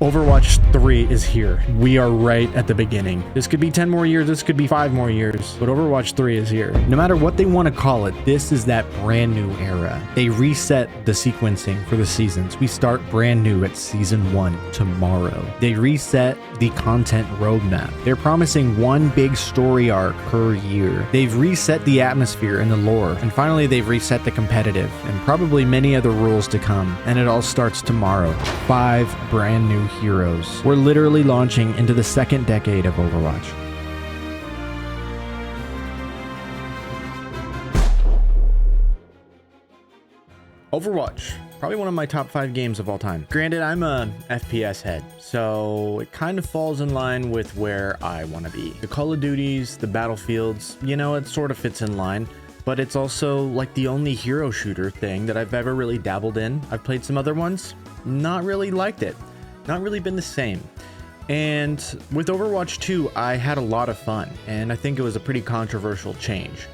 Overwatch 3 is here. We are right at the beginning. This could be 10 more years, this could be 5 more years, but Overwatch 3 is here. No matter what they want to call it, this is that brand new era. They reset the sequencing for the seasons. We start brand new at Season 1 tomorrow. They reset the content roadmap. They're promising one big story arc per year. They've reset the atmosphere and the lore. And finally, they've reset the competitive and probably many other rules to come. And it all starts tomorrow. 5 brand new heroes. We're literally launching into the second decade of Overwatch. Overwatch, probably one of my top 5 games of all time. Granted, I'm a FPS head, so it kind of falls in line with where I want to be. The Call of Duties, the Battlefields, you know, it sort of fits in line, but it's also like the only hero shooter thing that I've ever really dabbled in. I've played some other ones, not really liked it. Not really been the same. And with Overwatch 2, I had a lot of fun, and I think it was a pretty controversial change.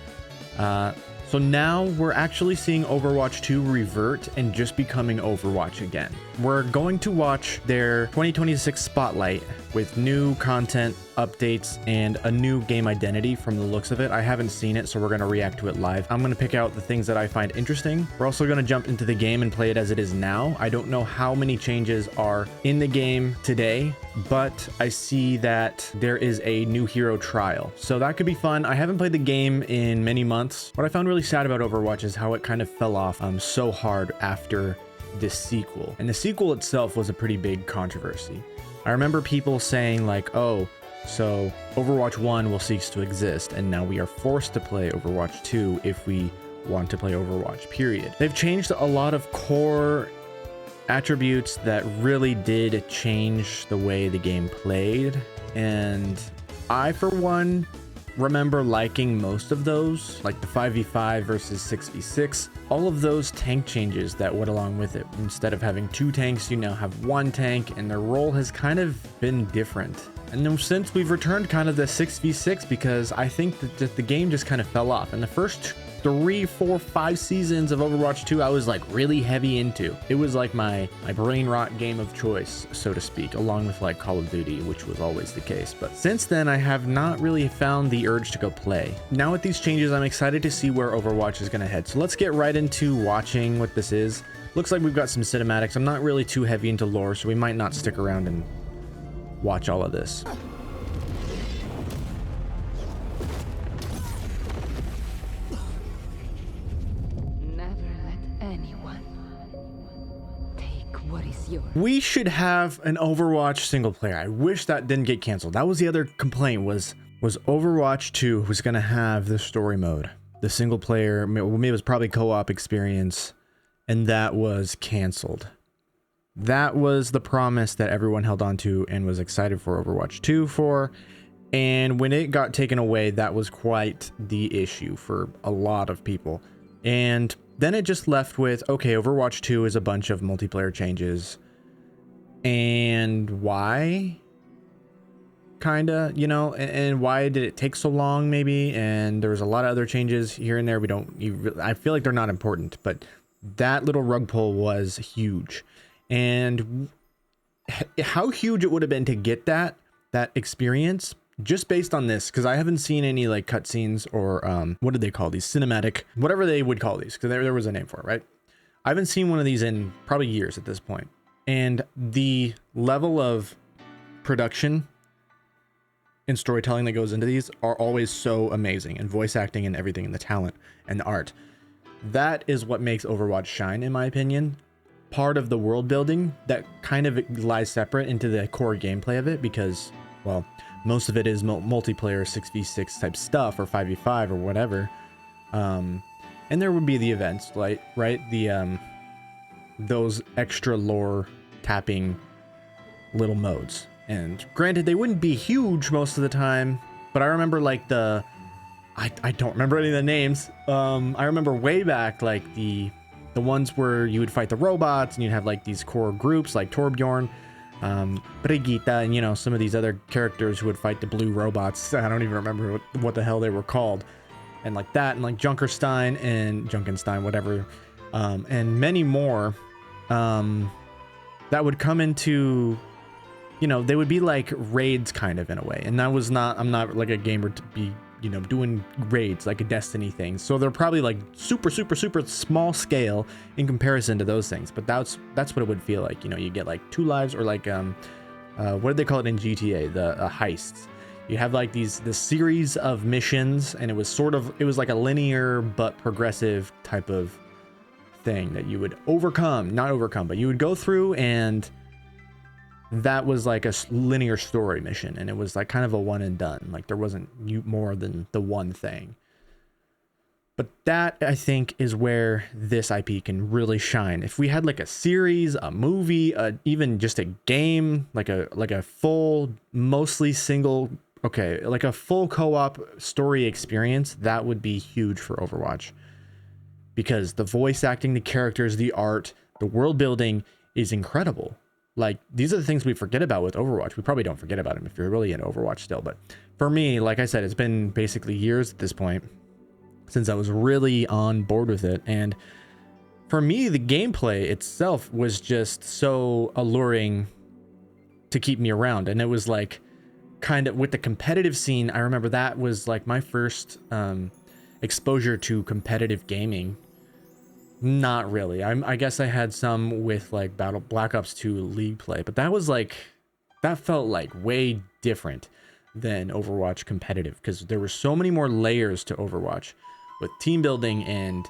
So now we're actually seeing Overwatch 2 revert and just becoming Overwatch again. We're going to watch their 2026 spotlight with new content, updates, and a new game identity from the looks of it. I haven't seen it, so we're going to react to it live. I'm going to pick out the things that I find interesting. We're also going to jump into the game and play it as it is now. I don't know how many changes are in the game today, but I see that there is a new hero trial. So that could be fun. I haven't played the game in many months. What I found really sad about Overwatch is how it kind of fell off so hard after this sequel. And the sequel itself was a pretty big controversy. I remember people saying like, oh, so Overwatch 1 will cease to exist, and now we are forced to play Overwatch 2 if we want to play Overwatch, period. They've changed a lot of core attributes that really did change the way the game played, and I, for one, remember liking most of those, like the 5v5 versus 6v6, all of those tank changes that went along with it. Instead of having 2 tanks, you now have 1 tank, and their role has kind of been different. And then since we've returned kind of the 6v6, because I think that the game just kind of fell off. And the first 3, 4, 5 seasons of Overwatch 2, I was like really heavy into. It was like my brain rot game of choice, so to speak, along with like Call of Duty, which was always the case. But since then, I have not really found the urge to go play. Now with these changes, I'm excited to see where Overwatch is going to head. So let's get right into watching what this is. Looks like we've got some cinematics. I'm not really too heavy into lore, so we might not stick around and watch all of this. We should have an Overwatch single player. I wish that didn't get canceled. That was the other complaint, was Overwatch 2 was going to have the story mode, the single player, maybe it was probably co-op experience, and that was canceled. That was the promise that everyone held on to and was excited for Overwatch 2 for. And when it got taken away, that was quite the issue for a lot of people. And then it just left with, okay, Overwatch 2 is a bunch of multiplayer changes. And why? Kinda, you know, and why did it take so long maybe? And there was a lot of other changes here and there. I feel like they're not important, but that little rug pull was huge. And how huge it would have been to get that experience just based on this, because I haven't seen any like cutscenes or what did they call these, cinematic, whatever they would call these, because there was a name for it, right? I haven't seen one of these in probably years at this point. And the level of production and storytelling that goes into these are always so amazing, and voice acting and everything, and the talent and the art. That is what makes Overwatch shine, in my opinion. Part of the world building that kind of lies separate into the core gameplay of it, because, well, most of it is multiplayer 6v6 type stuff, or 5v5 or whatever. And there would be the events, like, right? The those extra lore tapping little modes. And granted, they wouldn't be huge most of the time, but I remember like I don't remember any of the names. I remember way back, like the ones where you would fight the robots and you'd have like these core groups like Torbjorn, Brigitte, and you know, some of these other characters who would fight the blue robots. I don't even remember what the hell they were called. And like that, and like Junkenstein, whatever, and many more that would come into you know, they would be like raids kind of in a way. And that was not, I'm not like a gamer to be, you know, doing raids like a Destiny thing. So they're probably like super small scale in comparison to those things. But that's what it would feel like. You know, you get like 2 lives, or like what do they call it in GTA? The heists. You have like this series of missions, and it was like a linear but progressive type of thing that you would not overcome, but you would go through, and that was like a linear story mission, and it was like kind of a one and done. Like there wasn't more than the one thing. But that, I think, is where this IP can really shine. If we had like a series, a movie, even just a game, like a full, mostly single, like a full co-op story experience, that would be huge for Overwatch. Because the voice acting, the characters, the art, the world building is incredible. Like, these are the things we forget about with Overwatch. We probably don't forget about them if you're really into Overwatch still. But for me, like I said, it's been basically years at this point since I was really on board with it. And for me, the gameplay itself was just so alluring to keep me around. And it was like, kind of with the competitive scene, I remember that was like my first exposure to competitive gaming. Not really. I guess I had some with like Black Ops 2 League play, but that felt like way different than Overwatch competitive, because there were so many more layers to Overwatch with team building and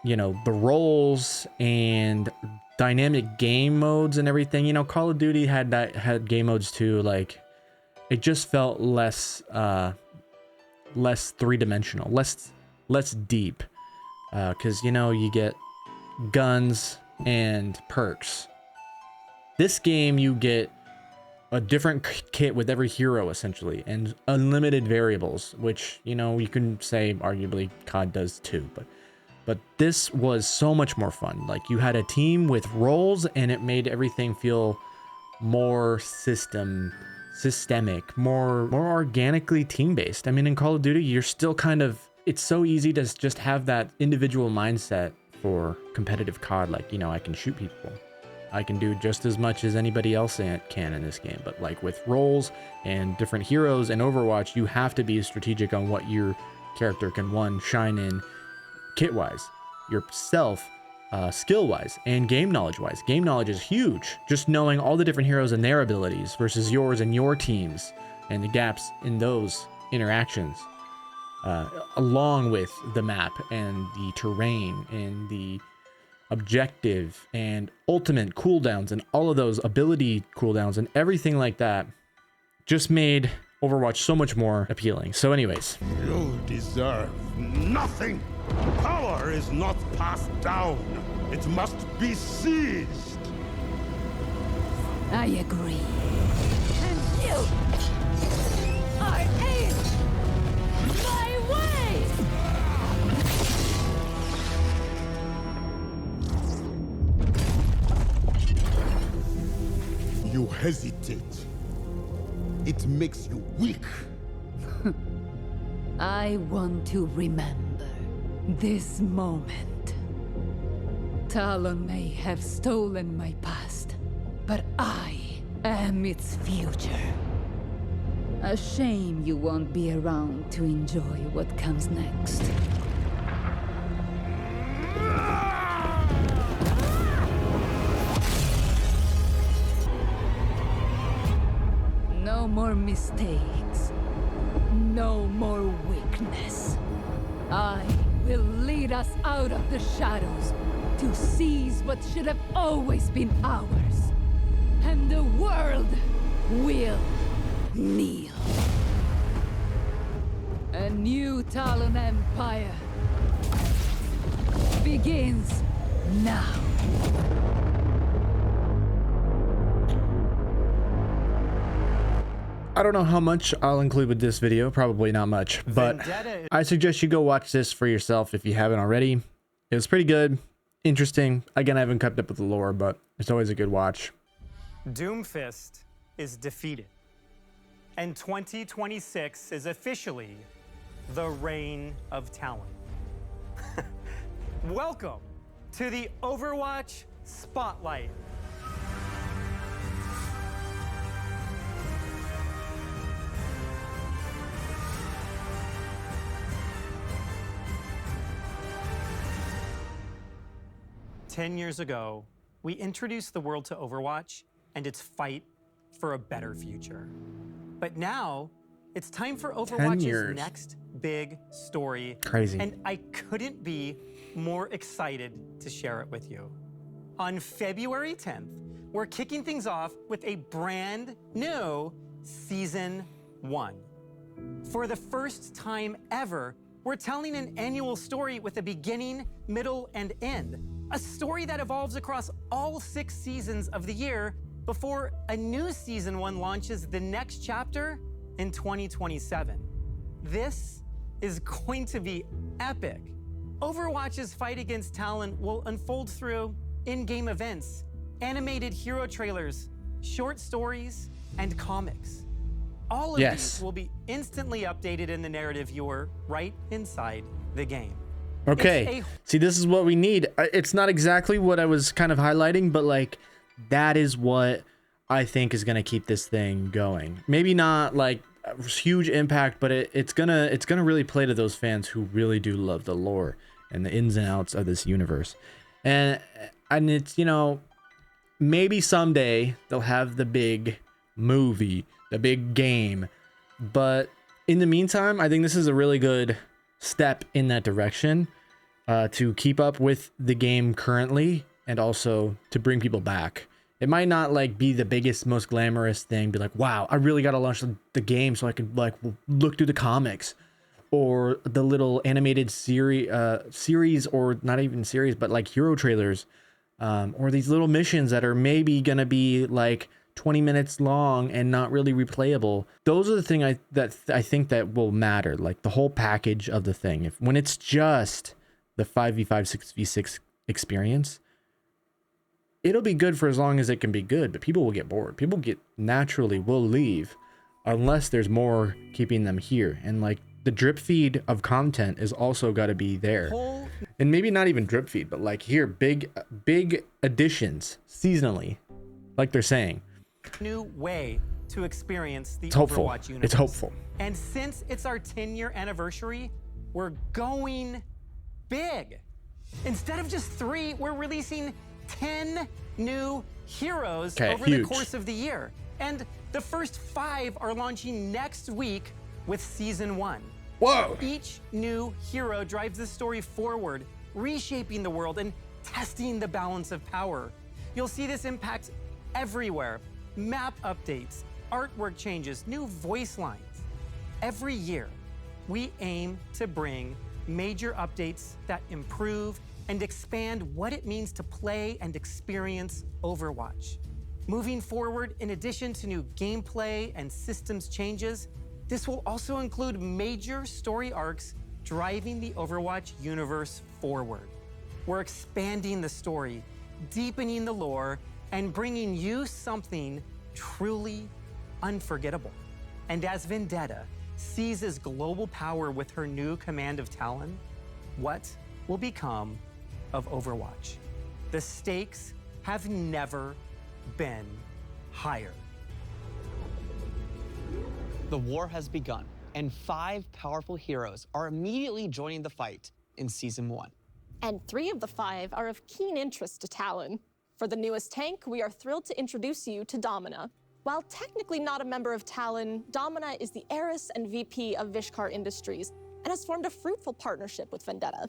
you know, the roles and dynamic game modes and everything. You know, Call of Duty had game modes too. Like, it just felt less three-dimensional, less deep, because you know, you get guns and perks. This game, you get a different kit with every hero essentially, and unlimited variables, which, you know, you can say arguably COD does too, but this was so much more fun. Like, you had a team with roles, and it made everything feel more systemic, more organically team-based. I mean, in Call of Duty, you're still kind of, it's so easy to just have that individual mindset for competitive COD. Like, you know, I can shoot people, I can do just as much as anybody else can in this game. But like with roles and different heroes in Overwatch, you have to be strategic on what your character can shine in kit-wise, yourself, skill-wise, and game knowledge-wise. Game knowledge is huge. Just knowing all the different heroes and their abilities versus yours and your teams, and the gaps in those interactions, along with the map and the terrain and the objective and ultimate cooldowns and all of those ability cooldowns and everything like that, just made Overwatch so much more appealing. So anyways, you deserve nothing. Power is not passed down. It must be seized. I agree. And you are in my way! You hesitate. It makes you weak. I want to remember this moment. Talon may have stolen my past, but I am its future. A shame you won't be around to enjoy what comes next. No more mistakes. No more weakness. I will lead us out of the shadows to seize what should have always been ours. And the world will kneel. A new Talon Empire begins now. I don't know how much I'll include with this video, probably not much, but I suggest you go watch this for yourself if you haven't already. It was pretty good, interesting. Again, I haven't kept up with the lore, but it's always a good watch. Doomfist is defeated, and 2026 is officially the Reign of Talon. Welcome to the Overwatch Spotlight. 10 years ago, we introduced the world to Overwatch and its fight for a better future. But now, it's time for Overwatch's years. next big story. Crazy. And I couldn't be more excited to share it with you. On February 10th, we're kicking things off with a brand new Season 1. For the first time ever, we're telling an annual story with a beginning, middle, and end. A story that evolves across all 6 seasons of the year before a new Season 1 launches the next chapter in 2027. This is going to be epic. Overwatch's fight against Talon will unfold through in-game events, animated hero trailers, short stories, and comics. All of these will be instantly updated in the narrative viewer right inside the game. Okay, see, this is what we need. It's not exactly what I was kind of highlighting, but like that is what I think is going to keep this thing going. Maybe not like a huge impact, but it's gonna really play to those fans who really do love the lore and the ins and outs of this universe. And it's, you know, maybe someday they'll have the big movie, the big game, but in the meantime, I think this is a really good step in that direction to keep up with the game currently and also to bring people back. It might not like be the biggest, most glamorous thing, be like, wow, I really got to launch the game so I can like look through the comics or the little animated series, or not even series, but like hero trailers, or these little missions that are maybe going to be like 20 minutes long and not really replayable. Those are the thing that I think that will matter, like the whole package of the thing. When it's just the 5v5 6v6 experience, it'll be good for as long as it can be good, but people will get bored. People naturally will leave unless there's more keeping them here. And like the drip feed of content is also got to be there. And maybe not even drip feed, but like here, big additions seasonally, like they're saying. New way to experience the It's hopeful. Overwatch universe. It's hopeful. And since it's our 10-year anniversary, we're going big. Instead of just 3, we're releasing 10 new heroes over the course of the year. And the first 5 are launching next week with Season 1. Whoa! Each new hero drives the story forward, reshaping the world and testing the balance of power. You'll see this impact everywhere. Map updates, artwork changes, new voice lines. Every year, we aim to bring major updates that improve and expand what it means to play and experience Overwatch. Moving forward, in addition to new gameplay and systems changes, this will also include major story arcs driving the Overwatch universe forward. We're expanding the story, deepening the lore, and bringing you something truly unforgettable. And as Vendetta seizes global power with her new command of Talon, what will become of Overwatch? The stakes have never been higher. The war has begun, and 5 powerful heroes are immediately joining the fight in Season 1. And 3 of the 5 are of keen interest to Talon. For the newest tank, we are thrilled to introduce you to Domina. While technically not a member of Talon, Domina is the heiress and VP of Vishkar Industries and has formed a fruitful partnership with Vendetta.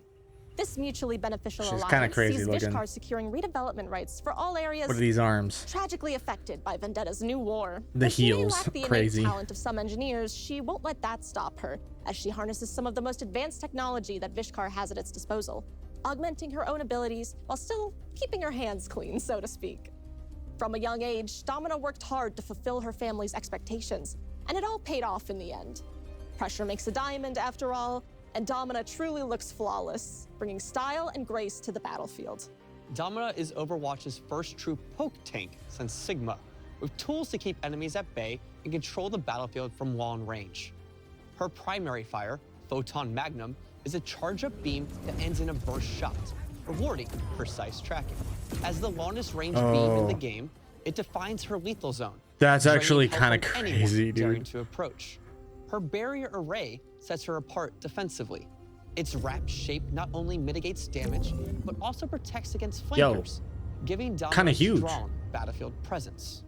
This mutually beneficial alliance sees Vishkar securing redevelopment rights for all areas What are these arms? tragically affected by Vendetta's new war. The heels, She may lack the crazy. innate talent of some engineers, she won't let that stop her, as she harnesses some of the most advanced technology that Vishkar has at its disposal, augmenting her own abilities while still keeping her hands clean, so to speak. From a young age, Domina worked hard to fulfill her family's expectations, and it all paid off in the end. Pressure makes a diamond, after all, and Domina truly looks flawless, bringing style and grace to the battlefield. Domina is Overwatch's first true poke tank since Sigma, with tools to keep enemies at bay and control the battlefield from long range. Her primary fire, Photon Magnum, is a charge-up beam that ends in a burst shot, rewarding precise tracking. As the longest range beam in the game, it defines her lethal zone. That's draining actually health kind of from anyone crazy, daring dude. to approach. Her barrier array sets her apart defensively. Its wrapped shape not only mitigates damage, but also protects against flankers, giving Domino a huge. strong battlefield presence.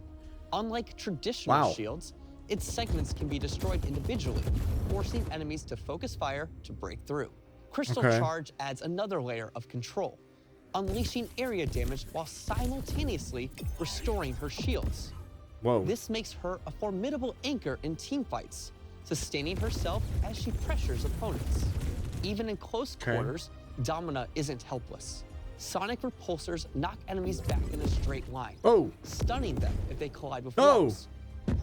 Unlike traditional shields, its segments can be destroyed individually, forcing enemies to focus fire to break through. Crystal Charge adds another layer of control, unleashing area damage while simultaneously restoring her shields. Whoa. This makes her a formidable anchor in teamfights, sustaining herself as she pressures opponents. Even in close quarters, Domina isn't helpless. Sonic repulsors knock enemies back in a straight line, stunning them if they collide with walls.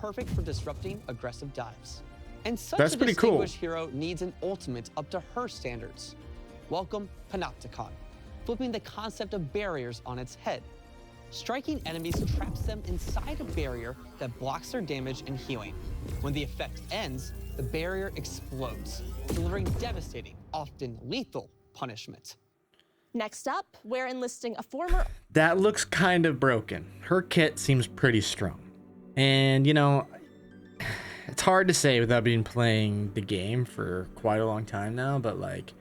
Perfect for disrupting aggressive dives. And such a distinguished hero needs an ultimate up to her standards. Welcome Panopticon, flipping the concept of barriers on its head. Striking enemies traps them inside a barrier that blocks their damage and healing. When the effect ends, the barrier explodes, delivering devastating, often lethal punishment. Next up, we're enlisting a former... That looks kind of broken. Her kit seems pretty strong. And, you know, it's hard to say without being playing the game for quite a long time now, but like,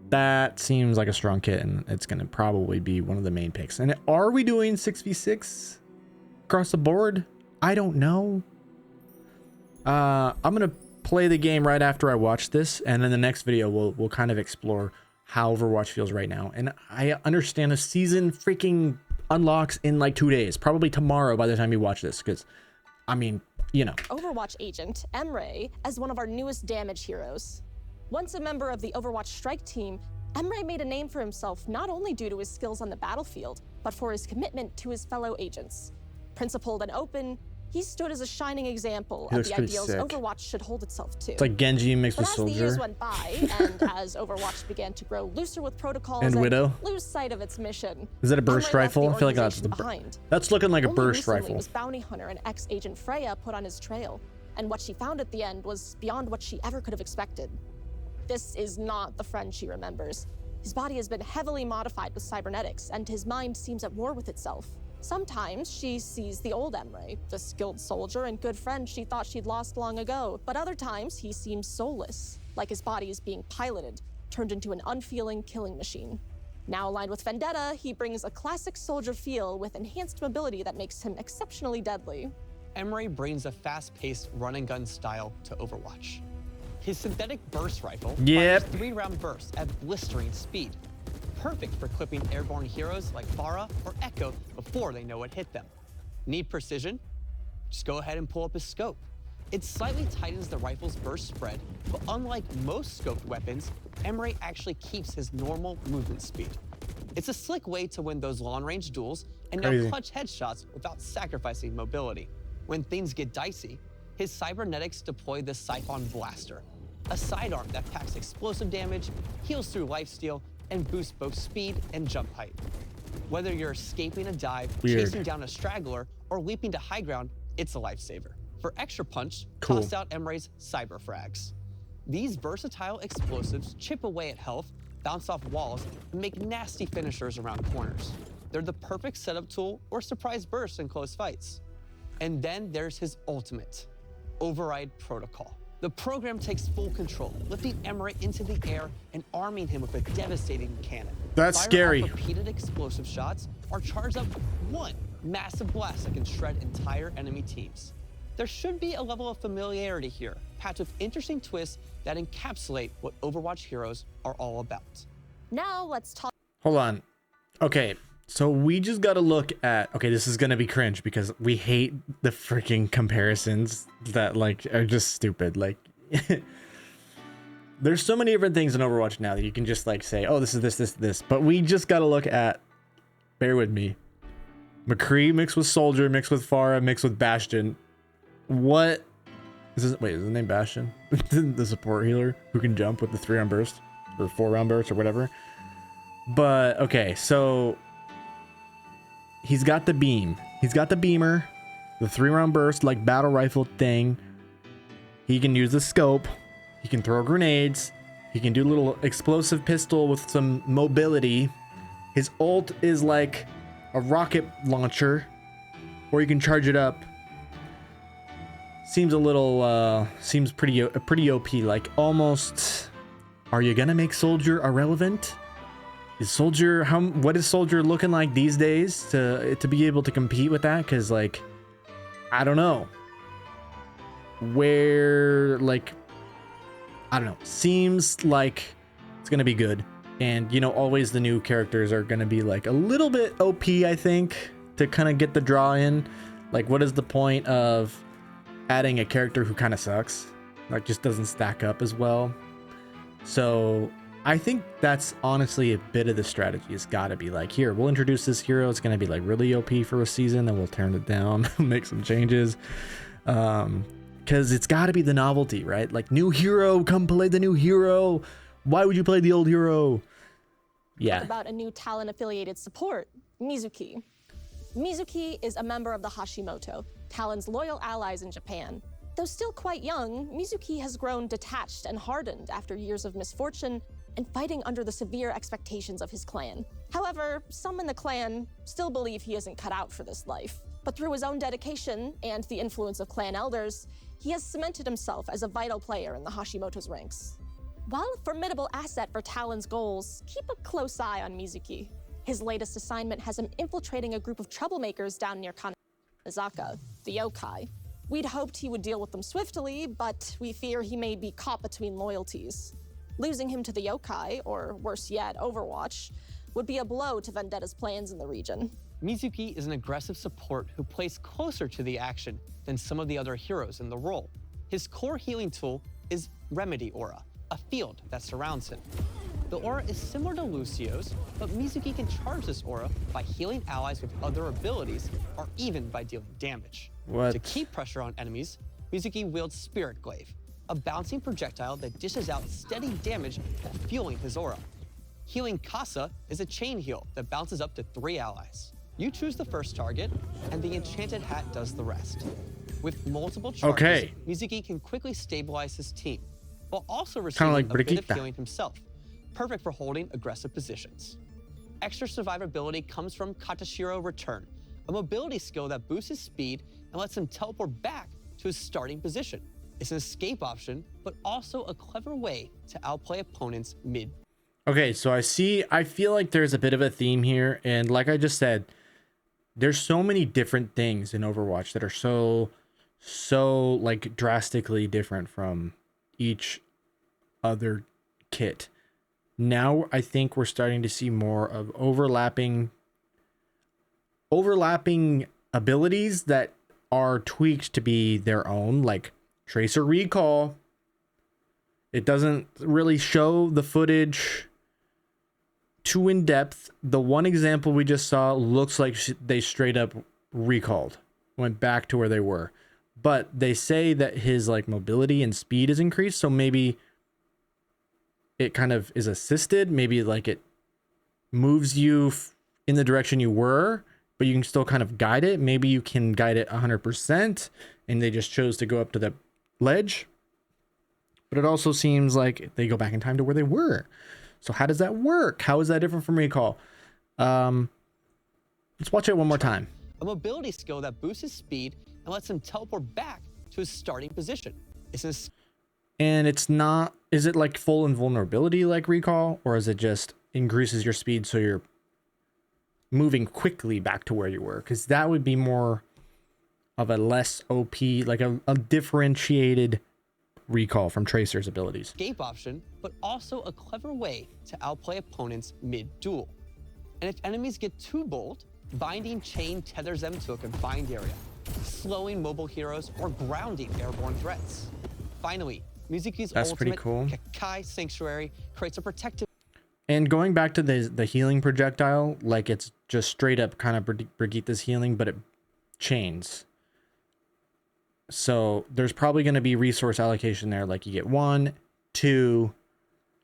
that seems like a strong kit, and it's going to probably be one of the main picks. And are we doing 6v6 across the board? I don't know. I'm going to play the game right after I watch this, and in the next video, we'll kind of explore how Overwatch feels right now. And I understand the season freaking unlocks in like 2 days, probably tomorrow by the time you watch this, because I mean, you know. Overwatch agent Emre as one of our newest damage heroes. Once a member of the Overwatch strike team, Emre made a name for himself not only due to his skills on the battlefield, but for his commitment to his fellow agents. Principled and open, he stood as a shining example of the ideals Overwatch should hold itself to. It's like Genji mixed with Soldier. As the years went by, and as Overwatch began to grow looser with protocols and Widow, lose sight of its mission. Is that a burst rifle? I feel like that's looking like a burst rifle. Was bounty hunter and ex-agent Freya put on his trail, and what she found at the end was beyond what she ever could have expected. This is not the friend she remembers. His body has been heavily modified with cybernetics, and his mind seems at war with itself. Sometimes she sees the old Emre, the skilled soldier and good friend she thought she'd lost long ago. But other times he seems soulless, like his body is being piloted, turned into an unfeeling killing machine. Now aligned with Vendetta, he brings a classic soldier feel with enhanced mobility that makes him exceptionally deadly. Emre brings a fast-paced run-and-gun style to Overwatch. His synthetic burst rifle fires 3-round bursts at blistering speed, perfect for clipping airborne heroes like Pharah or Echo before they know what hit them. Need precision? Just go ahead and pull up his scope. It slightly tightens the rifle's burst spread, but unlike most scoped weapons, Emre actually keeps his normal movement speed. It's a slick way to win those long-range duels and now clutch headshots without sacrificing mobility. When things get dicey, his cybernetics deploy the Siphon Blaster, a sidearm that packs explosive damage, heals through lifesteal, and boosts both speed and jump height. Whether you're escaping a dive, chasing down a straggler, or leaping to high ground, it's a lifesaver. For extra punch, toss out Emre's Cyber Frags. These versatile explosives chip away at health, bounce off walls, and make nasty finishers around corners. They're the perfect setup tool or surprise burst in close fights. And then there's his ultimate, Override Protocol. The program takes full control, lifting Emre into the air and arming him with a devastating cannon. That's scary. Repeated explosive shots are charged up with one massive blast that can shred entire enemy teams. There should be a level of familiarity here, packed with interesting twists that encapsulate what Overwatch heroes are all about. Now let's talk. Hold on. Okay, so we just got to look at, okay, this is going to be cringe because we hate the freaking comparisons that like are just stupid. Like there's so many different things in Overwatch now that you can just like say, oh, this is this, but we just got to look at, bear with me, McCree mixed with Soldier, mixed with Pharah, mixed with Bastion. What is this? Wait, is his name Bastion? The support healer who can jump with the 3-round burst or 4-round burst or whatever. But okay, so he's got the beam. He's got the beamer, the 3-round burst, like battle rifle thing. He can use the scope. He can throw grenades. He can do a little explosive pistol with some mobility. His ult is like a rocket launcher, or you can charge it up. Seems a little, seems pretty OP, like almost Are you gonna make Soldier irrelevant? Is Soldier, what is Soldier looking like these days to be able to compete with that? Because, like, I don't know. Where, like, I don't know. Seems like it's gonna be good. And, you know, always the new characters are gonna be, like, a little bit OP, I think, to kind of get the draw in. Like, what is the point of adding a character who kind of sucks? Like, just doesn't stack up as well. So I think that's honestly a bit of the strategy. It's got to be like, here, we'll introduce this hero. It's going to be like really OP for a season, then we'll turn it down, make some changes. Because it's got to be the novelty, right? Like, new hero, come play the new hero. Why would you play the old hero? Yeah. What about a new Talon-affiliated support, Mizuki? Mizuki is a member of the Hashimoto, Talon's loyal allies in Japan. Though still quite young, Mizuki has grown detached and hardened after years of misfortune and fighting under the severe expectations of his clan. However, some in the clan still believe he isn't cut out for this life. But through his own dedication and the influence of clan elders, he has cemented himself as a vital player in the Hashimoto's ranks. While a formidable asset for Talon's goals, keep a close eye on Mizuki. His latest assignment has him infiltrating a group of troublemakers down near Kanezaka, the yokai. We'd hoped he would deal with them swiftly, but we fear he may be caught between loyalties. Losing him to the yokai, or worse yet, Overwatch, would be a blow to Vendetta's plans in the region. Mizuki is an aggressive support who plays closer to the action than some of the other heroes in the role. His core healing tool is Remedy Aura, a field that surrounds him. The aura is similar to Lucio's, but Mizuki can charge this aura by healing allies with other abilities, or even by dealing damage. What? To keep pressure on enemies, Mizuki wields Spirit Glaive, a bouncing projectile that dishes out steady damage while fueling his aura. Healing Kasa is a chain heal that bounces up to 3 allies. You choose the first target, and the Enchanted Hat does the rest. With multiple charges, Mizuki can quickly stabilize his team, while also receiving a bit of healing himself, perfect for holding aggressive positions. Extra survivability comes from Katashiro Return, a mobility skill that boosts his speed and lets him teleport back to his starting position. It's an escape option, but also a clever way to outplay opponents mid. Okay, so I feel like there's a bit of a theme here, and like I just said, there's so many different things in Overwatch that are so like drastically different from each other kit. Now I think we're starting to see more of overlapping abilities that are tweaked to be their own, like Tracer Recall. It doesn't really show the footage too in depth. The one example we just saw looks like they straight up recalled, went back to where they were. But they say that his like mobility and speed is increased, so maybe it kind of is assisted. Maybe like it moves you in the direction you were, but you can still kind of guide it. Maybe you can guide it 100% and they just chose to go up to the ledge. But it also seems like they go back in time to where they were. So how does that work? How is that different from recall? Let's watch it one more time. A mobility skill that boosts his speed and lets him teleport back to his starting position. And it's not, is it like full invulnerability like recall, or is it just increases your speed so you're moving quickly back to where you were? Because that would be more of a less OP, like a differentiated recall from Tracer's abilities. Escape option, but also a clever way to outplay opponents mid-duel. And if enemies get too bold, Binding Chain tethers them to a confined area, slowing mobile heroes or grounding airborne threats. Finally, Mizuki's ultimate, Kakai Sanctuary, creates a protective... And going back to the healing projectile, like it's just straight up kind of Brigitte's healing, but it chains. So there's probably going to be resource allocation there. Like you get 1, 2,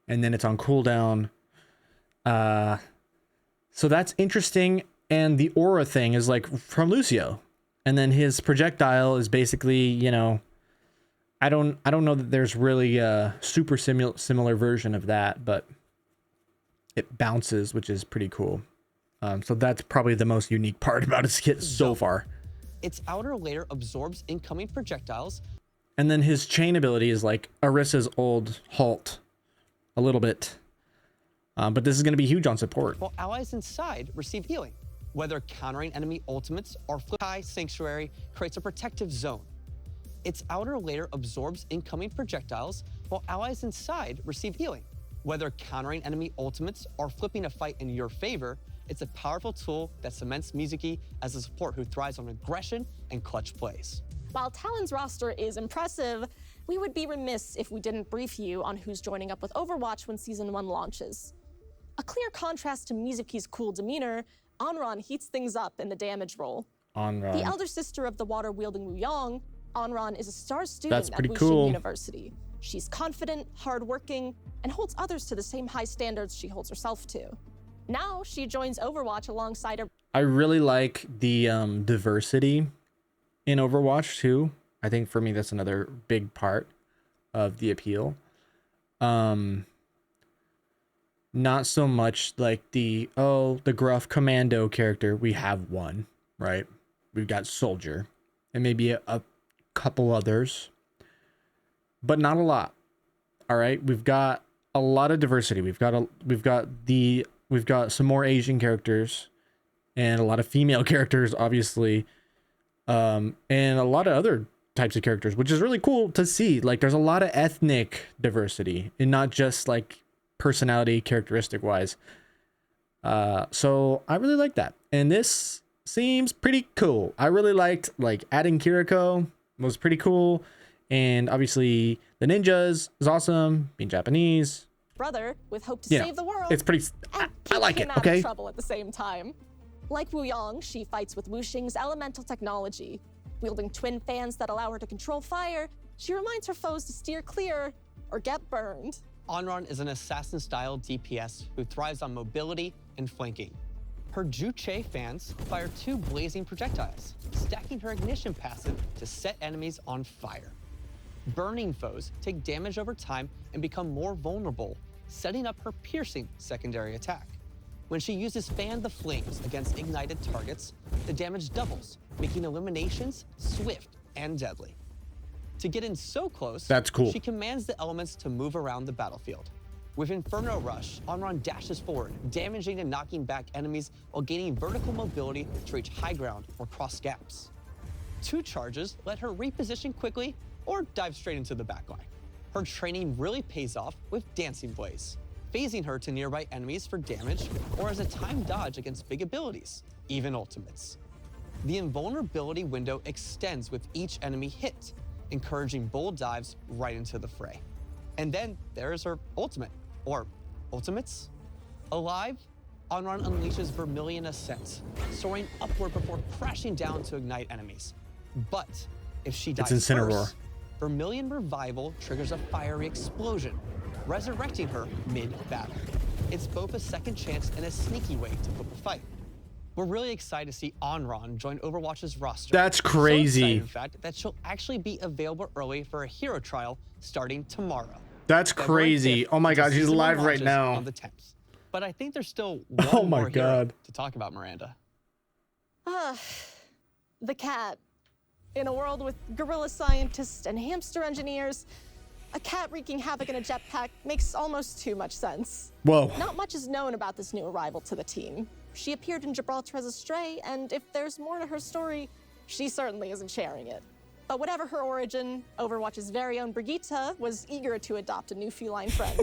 and then it's on cooldown. So that's interesting. And the aura thing is like from Lucio. And then his projectile is basically, you know, I don't know that there's really a super similar version of that, but it bounces, which is pretty cool. So that's probably the most unique part about his kit so far. Its outer layer absorbs incoming projectiles. And then his chain ability is like Orissa's old Halt a little bit. But this is going to be huge on support. While allies inside receive healing. Whether countering enemy ultimates or High Sanctuary creates a protective zone. Its outer layer absorbs incoming projectiles, while allies inside receive healing. Whether countering enemy ultimates or flipping a fight in your favor, it's a powerful tool that cements Mizuki as a support who thrives on aggression and clutch plays. While Talon's roster is impressive, we would be remiss if we didn't brief you on who's joining up with Overwatch when Season 1 launches. A clear contrast to Mizuki's cool demeanor, Onran heats things up in the damage role. Onran. The elder sister of the water-wielding Wuyong, Onran is a star student That's at pretty Wuxing cool. University. She's confident, hardworking, and holds others to the same high standards she holds herself to. Now she joins Overwatch alongside her. I really like the diversity in Overwatch too. I think for me that's another big part of the appeal. Not so much like the gruff commando character. We have one, right? We've got Soldier and maybe a couple others, but not a lot. All right, we've got a lot of diversity. We've got some more Asian characters and a lot of female characters, obviously, and a lot of other types of characters, which is really cool to see. Like, there's a lot of ethnic diversity and not just like personality characteristic wise. So I really like that, and this seems pretty cool. I really liked like adding Kiriko was pretty cool, and obviously the ninjas is awesome. Being Japanese, brother with hope to you know, save the world. it's pretty. And I like keep it. him out Okay. of trouble at the same time. Like Wuyong, she fights with Wuxing's elemental technology. Wielding twin fans that allow her to control fire, she reminds her foes to steer clear or get burned. Onran is an assassin-style DPS who thrives on mobility and flanking. Her Juche fans fire 2 blazing projectiles, stacking her ignition passive to set enemies on fire. Burning foes take damage over time and become more vulnerable, setting up her piercing secondary attack. When she uses Fan the Flames against ignited targets, the damage doubles, making eliminations swift and deadly. To get in so close, That's cool. she commands the elements to move around the battlefield. With Inferno Rush, Onran dashes forward, damaging and knocking back enemies while gaining vertical mobility to reach high ground or cross gaps. 2 charges let her reposition quickly or dive straight into the backline. Her training really pays off with Dancing Blaze, phasing her to nearby enemies for damage or as a timed dodge against big abilities, even ultimates. The invulnerability window extends with each enemy hit, encouraging bold dives right into the fray. And then there's her ultimate, or ultimates. Alive, Onran unleashes Vermilion Ascent, soaring upward before crashing down to ignite enemies. But if she dies Incineroar. first, Vermilion Revival triggers a fiery explosion, resurrecting her mid-battle. It's both a second chance and a sneaky way to flip a fight. We're really excited to see Onran join Overwatch's roster. That's So crazy. excited, in fact, that she'll actually be available early for a hero trial starting tomorrow. That's February crazy. 5th, Oh my until God, she's season 1 live right launches now. On the 10th. But I think there's still one Oh my more hero God. to talk about, Miranda. The cat. In a world with gorilla scientists and hamster engineers, a cat wreaking havoc in a jetpack makes almost too much sense. Whoa. Not much is known about this new arrival to the team. She appeared in Gibraltar as a stray, and if there's more to her story, she certainly isn't sharing it. But whatever her origin, Overwatch's very own Brigitte was eager to adopt a new feline friend.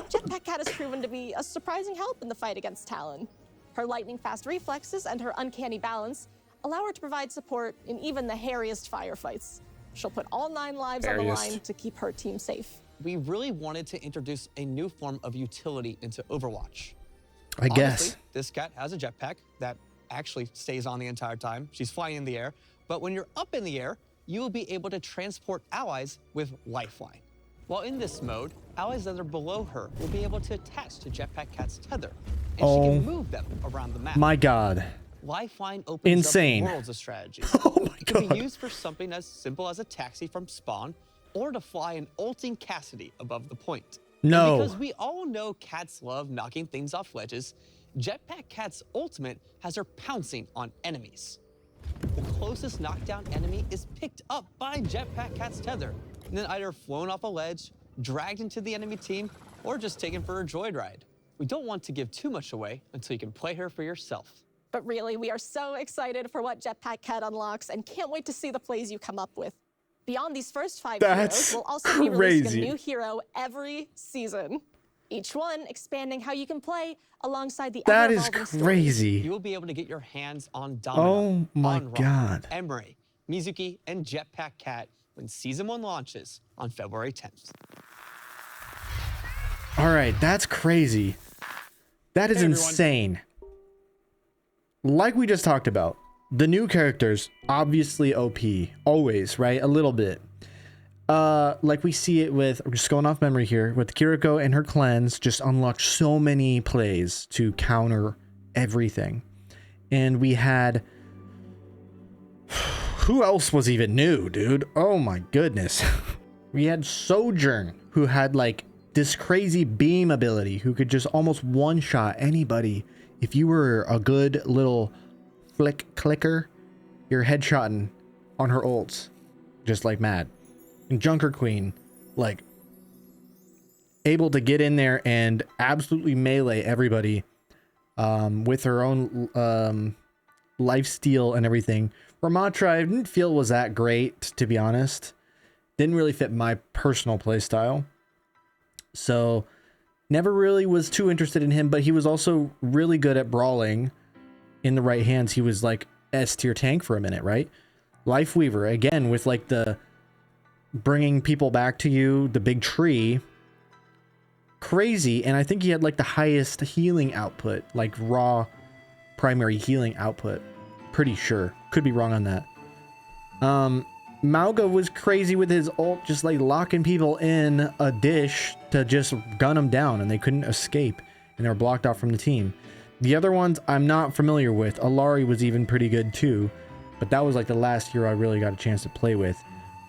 Jetpack Cat has proven to be a surprising help in the fight against Talon. Her lightning-fast reflexes and her uncanny balance allow her to provide support in even the hairiest firefights. She'll put all 9 lives on the Hairiest. line to keep her team safe. We really wanted to introduce a new form of utility into Overwatch. I guess. Honestly, this cat has a jetpack that actually stays on the entire time. She's flying in the air. But when you're up in the air, you will be able to transport allies with Lifeline. While in this mode, allies that are below her will be able to attach to Jetpack Cat's tether, and she Oh. can move them around the map. My God. Lifeline opens Insane. up worlds of strategies. Oh my It can God. be used for something as simple as a taxi from spawn, or to fly an ulting Cassidy above the point. No. And because we all know cats love knocking things off ledges, Jetpack Cat's ultimate has her pouncing on enemies. The closest knockdown enemy is picked up by Jetpack Cat's tether, and then either flown off a ledge, dragged into the enemy team, or just take him for a joyride. We don't want to give too much away until you can play her for yourself. But really, we are so excited for what Jetpack Cat unlocks and can't wait to see the plays you come up with. Beyond these first 5 That's heroes, we'll also be releasing crazy. a new hero every season. Each one expanding how you can play alongside the That is ever-evolving stories. crazy. You will be able to get your hands on Domino, Oh my Onra, God. Emery, Mizuki, and Jetpack Cat when Season 1 launches on February 10th. All right, that's crazy. That is insane. Like we just talked about, the new characters, obviously OP, always, right? A little bit. Like we see it with, we're just going off memory here, with Kiriko and her cleanse just unlocked so many plays to counter everything. And we had, who else was even new, dude? Oh my goodness. We had Sojourn, who had like this crazy beam ability, who could just almost one-shot anybody. If you were a good little flick clicker, you're headshotting on her ults, just like mad. And Junker Queen, like, able to get in there and absolutely melee everybody with her own lifesteal and everything. Ramatra, I didn't feel was that great, to be honest. Didn't really fit my personal playstyle. So, never really was too interested in him, but he was also really good at brawling. In the right hands, he was like S-tier tank for a minute, right? Lifeweaver, again, with like the bringing people back to you, the big tree. Crazy, and I think he had like the highest healing output, like raw primary healing output. Pretty sure. Could be wrong on that. Mauga was crazy with his ult, just like locking people in a dish to just gun them down, and they couldn't escape, and they were blocked off from the team. The other ones I'm not familiar with. Alari was even pretty good too, but that was like the last hero I really got a chance to play with.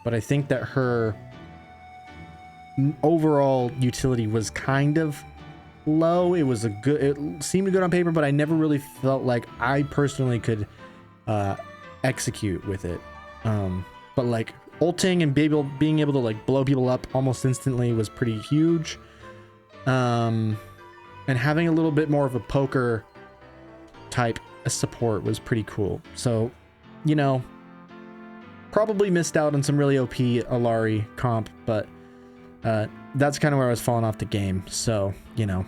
But I think that her overall utility was kind of low. It was a good, it seemed good on paper, but I never really felt like I personally could execute with it. But like ulting and being able to like blow people up almost instantly was pretty huge. And having a little bit more of a poker type support was pretty cool. So, you know, probably missed out on some really OP Alari comp, but that's kind of where I was falling off the game. So, you know,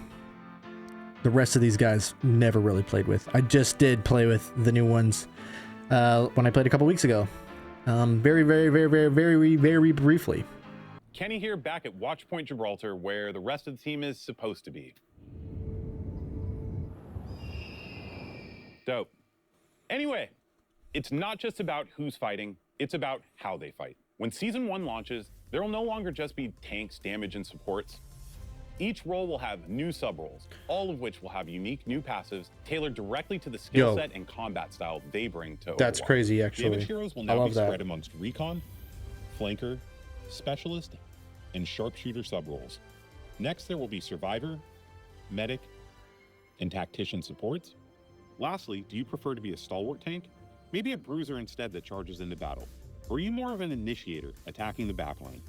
the rest of these guys never really played with. I just did play with the new ones when I played a couple weeks ago. Very briefly. Kenny here back at Watchpoint Gibraltar, where the rest of the team is supposed to be. Dope. Anyway, it's not just about who's fighting, it's about how they fight. When Season 1 launches, there will no longer just be tanks, damage, and supports. Each role will have new sub-roles, all of which will have unique new passives tailored directly to the skill set and combat style they bring to Overwatch. That's crazy, actually. Damage heroes will now be spread amongst Recon, Flanker, Specialist, and Sharpshooter sub-roles. Next, there will be Survivor, Medic, and Tactician supports. Lastly, do you prefer to be a stalwart tank? Maybe a bruiser instead that charges into battle? Or are you more of an initiator, attacking the backline?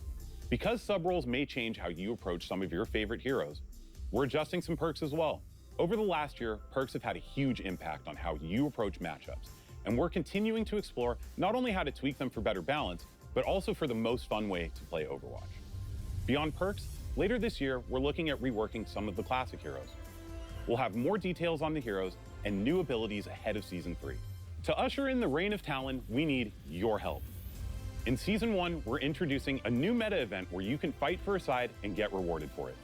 Because sub-roles may change how you approach some of your favorite heroes, we're adjusting some perks as well. Over the last year, perks have had a huge impact on how you approach matchups, and we're continuing to explore not only how to tweak them for better balance, but also for the most fun way to play Overwatch. Beyond perks, later this year, we're looking at reworking some of the classic heroes. We'll have more details on the heroes and new abilities ahead of Season 3. To usher in the reign of Talon, we need your help. In Season 1, we're introducing a new meta event where you can fight for a side and get rewarded for it.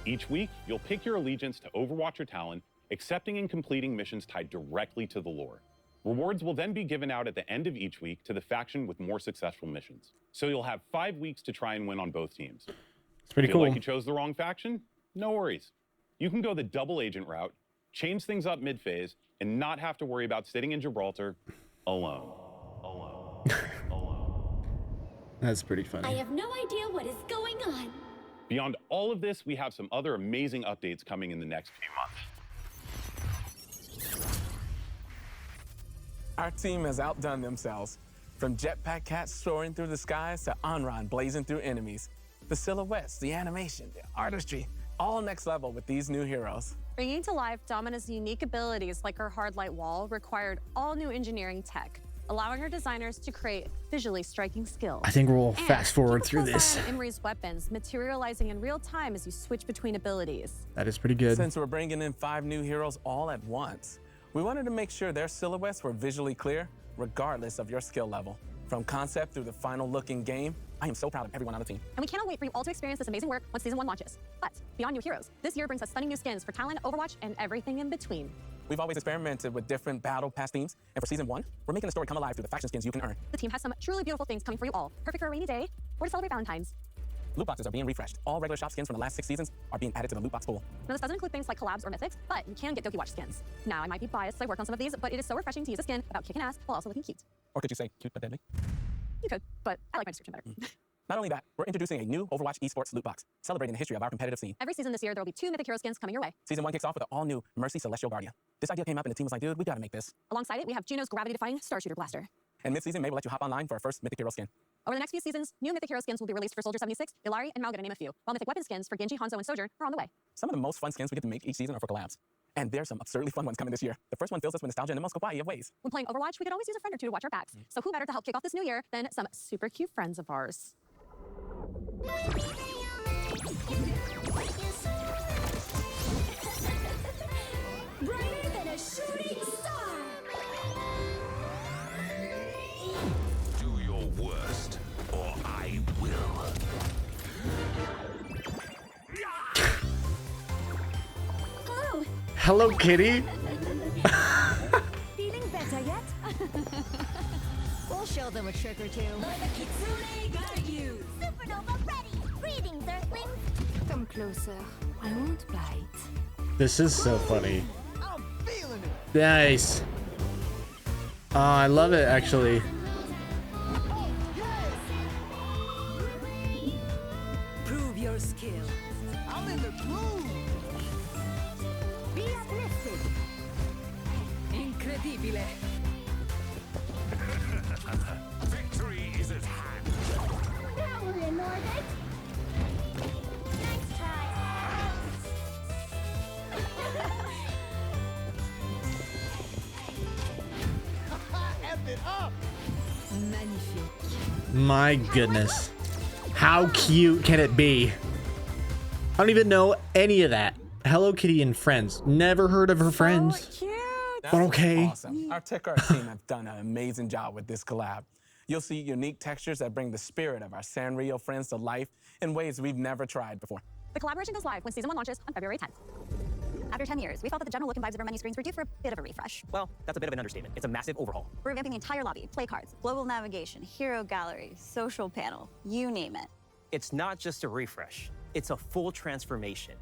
Each week, you'll pick your allegiance to Overwatch or Talon, accepting and completing missions tied directly to the lore. Rewards will then be given out at the end of each week to the faction with more successful missions. So you'll have 5 weeks to try and win on both teams. It's pretty Feel cool. like you chose the wrong faction? No worries. You can go the double agent route, change things up mid-phase, and not have to worry about sitting in Gibraltar alone. That's pretty funny. I have no idea what is going on. Beyond all of this, we have some other amazing updates coming in the next few months. Our team has outdone themselves. From Jetpack Cats soaring through the skies to Onron blazing through enemies. The silhouettes, the animation, the artistry, all next level with these new heroes. Bringing to life Domina's unique abilities like her hard light wall required all new engineering tech, allowing her designers to create visually striking skills. I think we'll And fast forward keep a through close this. eye on Imri's weapons, materializing in real time as you switch between abilities. That is pretty good. Since we're bringing in 5 new heroes all at once, we wanted to make sure their silhouettes were visually clear, regardless of your skill level. From concept through the final look in game, I am so proud of everyone on the team. And we cannot wait for you all to experience this amazing work once Season 1 launches. But beyond new heroes, this year brings us stunning new skins for Talon, Overwatch, and everything in between. We've always experimented with different battle pass themes, and for Season 1, we're making the story come alive through the faction skins you can earn. The team has some truly beautiful things coming for you all, perfect for a rainy day or to celebrate Valentine's. Loot boxes are being refreshed. All regular shop skins from the last 6 seasons are being added to the loot box pool. Now, this doesn't include things like collabs or mythics, but you can get Doki Watch skins. Now, I might be biased, so I worked on some of these, but it is so refreshing to use a skin about kicking ass while also looking cute. Or could you say cute but deadly? You could, but I like my description better. Not only that, we're introducing a new Overwatch esports loot box, celebrating the history of our competitive scene. Every season this year, there will be 2 Mythic Hero skins coming your way. Season 1 kicks off with the all-new Mercy Celestial Guardian. This idea came up and the team was like, dude, we gotta make this. Alongside it, we have Juno's gravity-defying Star Shooter Blaster. And mid-season, May will let you hop online for our first Mythic Hero skin. Over the next few seasons, new Mythic Hero skins will be released for Soldier 76, Illari, and Mauga to name a few, while Mythic Weapon skins for Genji, Hanzo, and Sojourn are on the way. Some of the most fun skins we get to make each season are for collabs. And there's some absurdly fun ones coming this year. The first one fills us with nostalgia in the most kawaii of ways. When playing Overwatch, we could always use a friend or two to watch our backs. So who better to help kick off this new year than some super cute friends of ours? Brighter than a shooting star. Do your worst, or I will. Hello. Hello, Kitty. Feeling better yet? We'll show them a trick or two. The Kitsune got you. Supernova ready. Greetings, Earthlings. Come closer. I won't bite. This is so funny. I'm feeling it. Nice. Oh, I love it, actually. Prove your skill. I'm in the groove. Be uplifted. Incredibile. Victory is at hand. Now we're in orbit. Nice try. F it up. Magnifique. My goodness. How cute can it be? I don't even know any of that. Hello Kitty and friends. Never heard of her friends. Cute. That's okay. Awesome. Our tech art team have done an amazing job with this collab. You'll see unique textures that bring the spirit of our Sanrio friends to life in ways we've never tried before. The collaboration goes live when Season 1 launches on February 10th. After 10 years, we felt that the general look and vibes of our menu screens were due for a bit of a refresh. Well, that's a bit of an understatement. It's a massive overhaul. We're revamping the entire lobby, play cards, global navigation, hero gallery, social panel, you name it. It's not just a refresh. It's a full transformation.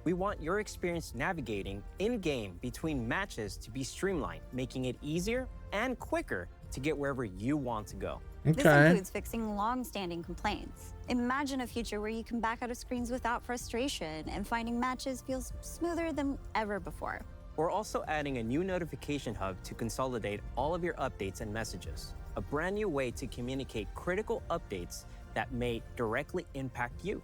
We want your experience navigating in-game between matches to be streamlined, making it easier and quicker to get wherever you want to go. This includes fixing long-standing complaints. Imagine a future where you can back out of screens without frustration and finding matches feels smoother than ever before. We're also adding a new notification hub to consolidate all of your updates and messages. A brand new way to communicate critical updates that may directly impact you,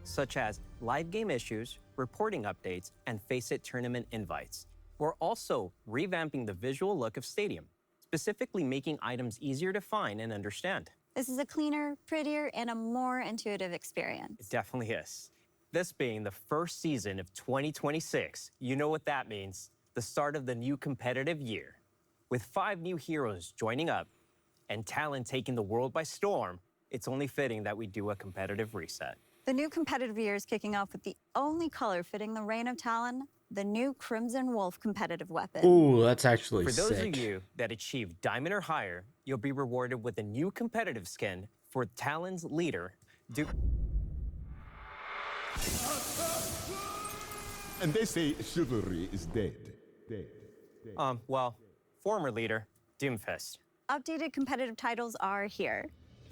such as live game issues, reporting updates, and Face It tournament invites. We're also revamping the visual look of Stadium, specifically making items easier to find and understand. This is a cleaner, prettier, and a more intuitive experience. It definitely is. This being the first season of 2026, you know what that means. The start of the new competitive year. With 5 new heroes joining up and Talon taking the world by storm, it's only fitting that we do a competitive reset. The new competitive year is kicking off with the only color fitting the reign of Talon, the new Crimson Wolf competitive weapon. Ooh, that's actually For those sick. of you that achieve Diamond or higher, you'll be rewarded with a new competitive skin for Talon's leader, And they say chivalry is dead. well, former leader, Doomfist. Updated competitive titles are here.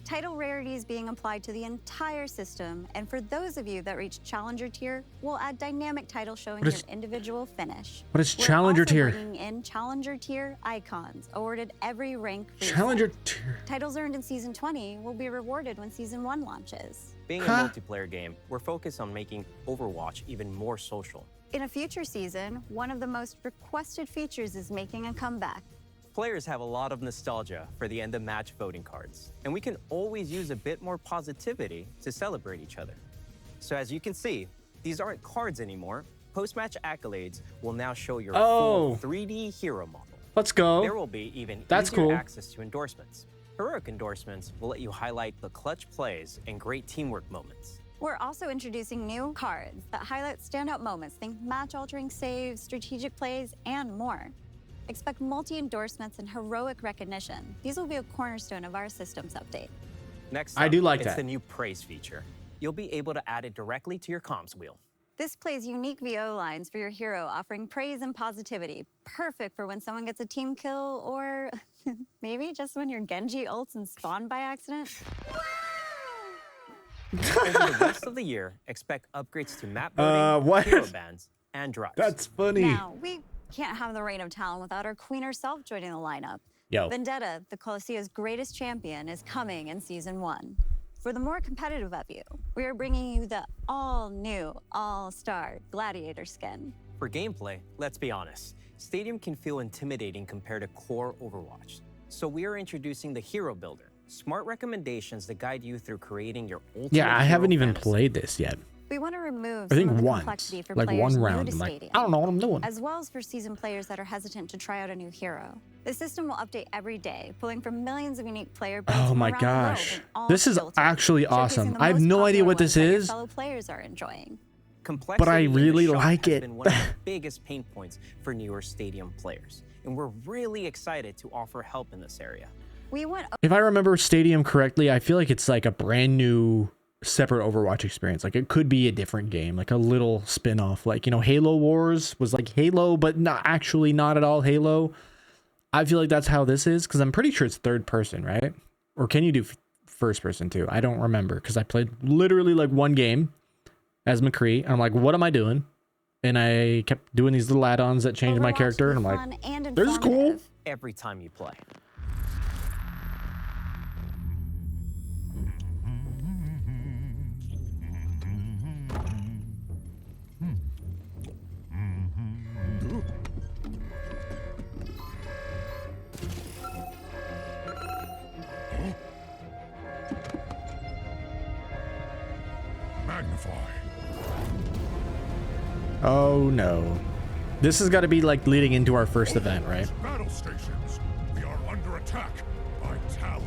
Title rarity is being applied to the entire system, and for those of you that reach Challenger tier, we'll add dynamic titles showing your individual finish. What is Challenger tier? We're also bringing in Challenger tier icons, awarded every rank reset. Challenger tier. Titles earned in Season 20 will be rewarded when Season 1 launches. Being a multiplayer game, we're focused on making Overwatch even more social. In a future season, one of the most requested features is making a comeback. Players have a lot of nostalgia for the end-of-match voting cards, and we can always use a bit more positivity to celebrate each other. So as you can see, these aren't cards anymore. Post-match accolades will now show your full 3D hero model. Let's go. There will be even That's easier cool. access to endorsements. Heroic endorsements will let you highlight the clutch plays and great teamwork moments. We're also introducing new cards that highlight standout moments, think match-altering saves, strategic plays, and more. Expect multi-endorsements and heroic recognition. These will be a cornerstone of our systems update. Next I up, do like it's that. the new praise feature. You'll be able to add it directly to your comms wheel. This plays unique VO lines for your hero, offering praise and positivity. Perfect for when someone gets a team kill, or maybe just when your Genji ults and spawn by accident. Over the rest of the year, expect upgrades to map voting, hero bands, and drops. That's funny. Now, we can't have the Reign of Talon without our queen herself joining the lineup. Yo. Vendetta, the Colosseo's greatest champion, is coming in Season 1. For the more competitive of you, we are bringing you the all-new, all-star Gladiator skin. For gameplay, let's be honest, Stadium can feel intimidating compared to core Overwatch. So we are introducing the Hero Builder, smart recommendations that guide you through creating your ultimate Yeah, I hero haven't even fantasy. played this yet. We want to remove I think some of the once, complexity for like players one new round. to I'm like, Stadium, I don't know what I'm doing. as well as for seasoned players that are hesitant to try out a new hero. The system will update every day, pulling from millions of unique player builds Oh from my around the world gosh. in all This is filters, actually showcasing awesome. the I have most no idea popular what this ones that your is, fellow players are enjoying. Complexity but I in the really shop like has it. been one of the biggest pain points for newer Stadium players, and we're really excited to offer help in this area. We want If I remember Stadium correctly, I feel like it's like a brand new separate Overwatch experience. Like it could be a different game, like a little spin-off. Like, you know, Halo Wars was like Halo, but not actually not at all Halo. I feel like that's how this is, because I'm pretty sure it's third person, right? Or can you do first person too? I don't remember, because I played literally like one game as McCree, and I'm like, what am I doing? And I kept doing these little add-ons that changed my Overwatch character, and I'm fun like, and this is cool. informative. Every time you play. Magnify. Oh no. This has got to be like leading into our first event, right? Battle stations. We are under attack by Talon.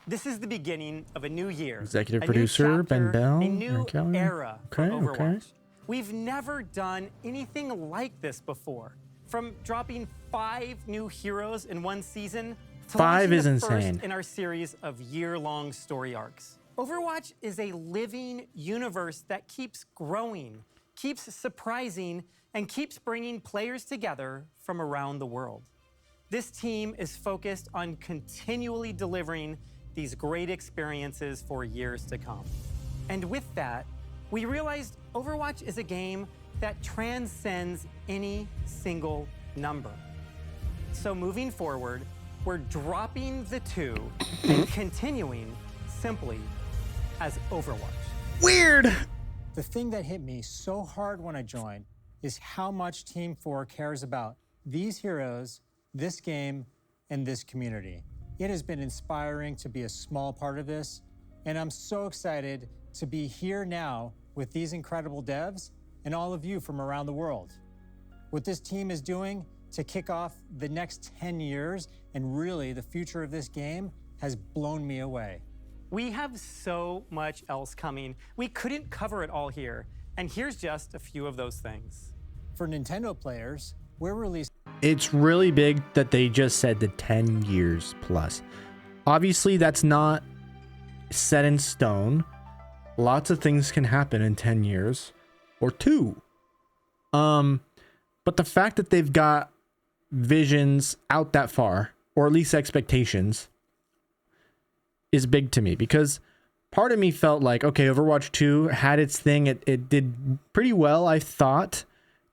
This is the beginning of a new year. Executive a new producer, Ben chapter, Bell, a new Eric Allen. era for Okay, Overwatch. okay. We've never done anything like this before. From dropping 5 new heroes in one season to 5 launching is the insane. first in our series of year-long story arcs. Overwatch is a living universe that keeps growing, keeps surprising, and keeps bringing players together from around the world. This team is focused on continually delivering these great experiences for years to come. And with that, we realized Overwatch is a game that transcends any single number. So moving forward, we're dropping the 2 and continuing simply as Overwatch. Weird. The thing that hit me so hard when I joined is how much Team 4 cares about these heroes, this game, and this community. It has been inspiring to be a small part of this, and I'm so excited to be here now with these incredible devs and all of you from around the world. What this team is doing to kick off the next 10 years and really the future of this game has blown me away. We have so much else coming. We couldn't cover it all here. And here's just a few of those things. For Nintendo players, we're releasing It's really big that they just said the 10 years plus. Obviously, that's not set in stone. Lots of things can happen in 10 years or 2. But the fact that they've got visions out that far, or at least expectations, is big to me because part of me felt like, okay, Overwatch 2 had its thing. It did pretty well, I thought,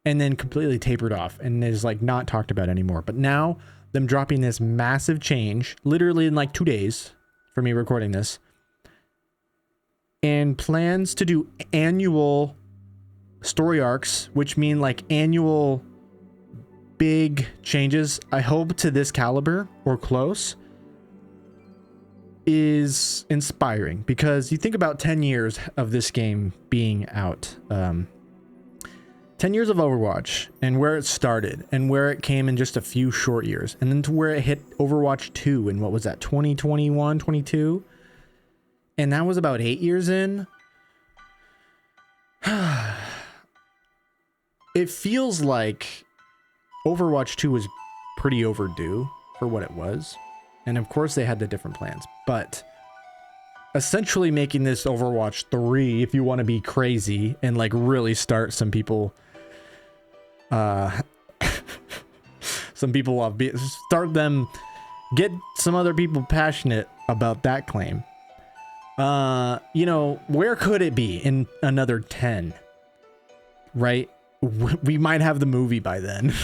and then completely tapered off and is like not talked about anymore. But now them dropping this massive change, literally in like 2 days for me recording this, and plans to do annual story arcs, which mean like annual big changes, I hope to this caliber or close, is inspiring because you think about 10 years of this game being out, 10 years of Overwatch and where it started and where it came in just a few short years, and then to where it hit Overwatch 2 in what was that, 2021, 22, and that was about 8 years in. It feels like Overwatch 2 was pretty overdue for what it was. And of course they had the different plans, but essentially making this Overwatch 3, if you want to be crazy and like really start some people, start them, get some other people passionate about that claim. You know, where could it be in another 10, right? We might have the movie by then.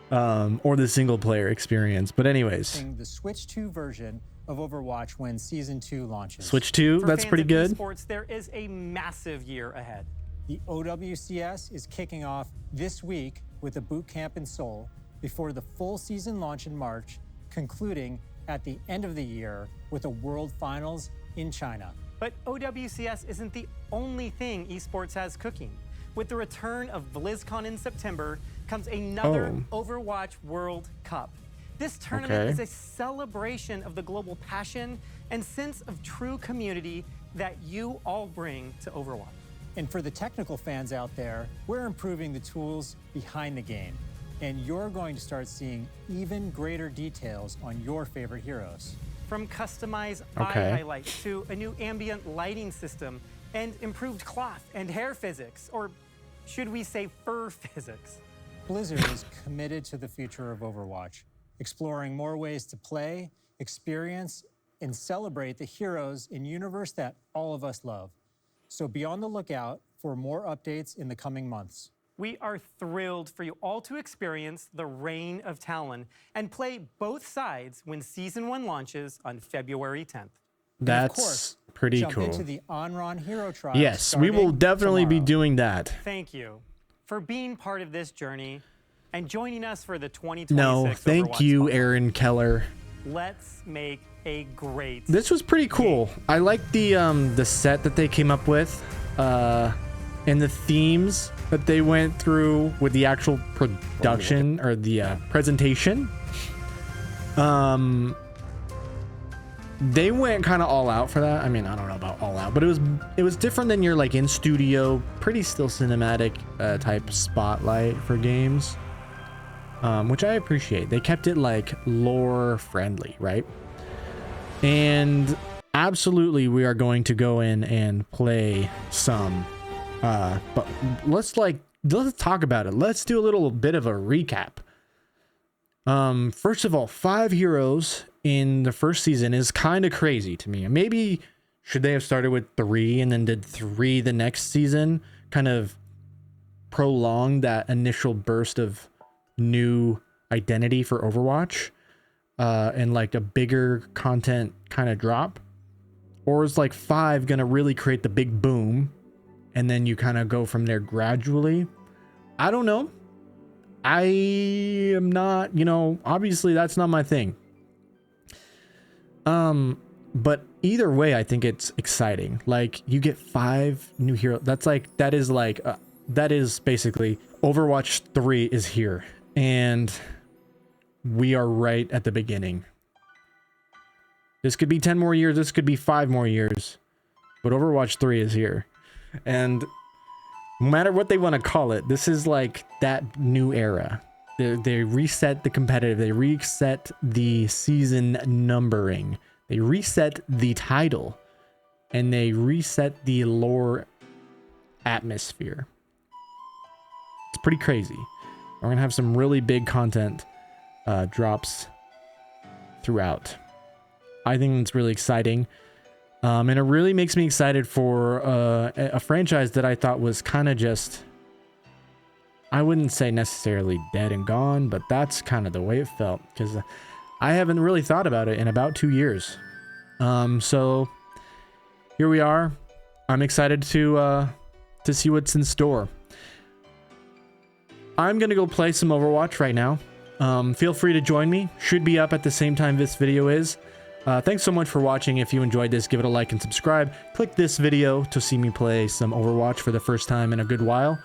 Or the single player experience. But anyways, the Switch 2 version of Overwatch when Season 2 launches. Switch 2, that's pretty good. Esports, there is a massive year ahead. The OWCS is kicking off this week with a boot camp in Seoul before the full season launch in March, concluding at the end of the year with a World Finals in China. But OWCS isn't the only thing esports has cooking. With the return of BlizzCon in September comes another Overwatch World Cup. This tournament is a celebration of the global passion and sense of true community that you all bring to Overwatch. And for the technical fans out there, we're improving the tools behind the game. And you're going to start seeing even greater details on your favorite heroes. From customized eye highlights to a new ambient lighting system and improved cloth and hair physics, or should we say fur physics? Blizzard is committed to the future of Overwatch, exploring more ways to play, experience, and celebrate the heroes in universe that all of us love. So be on the lookout for more updates in the coming months. We are thrilled for you all to experience the Reign of Talon and play both sides when Season 1 launches on February 10th. That's pretty cool. Jump into the Onron Hero Trials. Yes, we will definitely be doing that. Thank you for being part of this journey and joining us for the 2026 No, thank Overwatch you, Bubble. Aaron Keller. Let's make a great. This was pretty cool. I like the set that they came up with, and the themes that they went through with the actual production or the presentation. They went kind of all out for that. I mean, I don't know about all out, but it was different than your like in studio, pretty still cinematic type spotlight for games, which I appreciate. They kept it like lore friendly, right? And absolutely, we are going to go in and play some. But let's talk about it. Let's do a little bit of a recap. First of all, 5 heroes in the first season is kind of crazy to me. Maybe should they have started with 3 and then did 3 the next season, kind of prolong that initial burst of new identity for Overwatch, and like a bigger content kind of drop? Or is like 5 gonna really create the big boom and then you kind of go from there gradually? I don't know. I am not, obviously that's not my thing. But either way, I think it's exciting. Like, you get 5 new heroes. That is basically Overwatch 3 is here, and we are right at the beginning. This could be 10 more years. This could be 5 more years, but Overwatch 3 is here. And no matter what they want to call it, this is like that new era. They reset the competitive. They reset the season numbering. They reset the title. And they reset the lore atmosphere. It's pretty crazy. We're going to have some really big content drops throughout. I think it's really exciting. And it really makes me excited for a franchise that I thought was kind of just, I wouldn't say necessarily dead and gone, but that's kind of the way it felt, because I haven't really thought about it in about 2 years. So here we are. I'm excited to see what's in store. I'm gonna go play some Overwatch right now. Feel free to join me. Should be up at the same time this video is. Thanks so much for watching. If you enjoyed this, give it a like and subscribe. Click this video to see me play some Overwatch for the first time in a good while.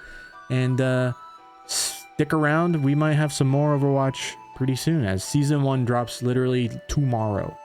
And stick around. We might have some more Overwatch pretty soon, as Season 1 drops literally tomorrow.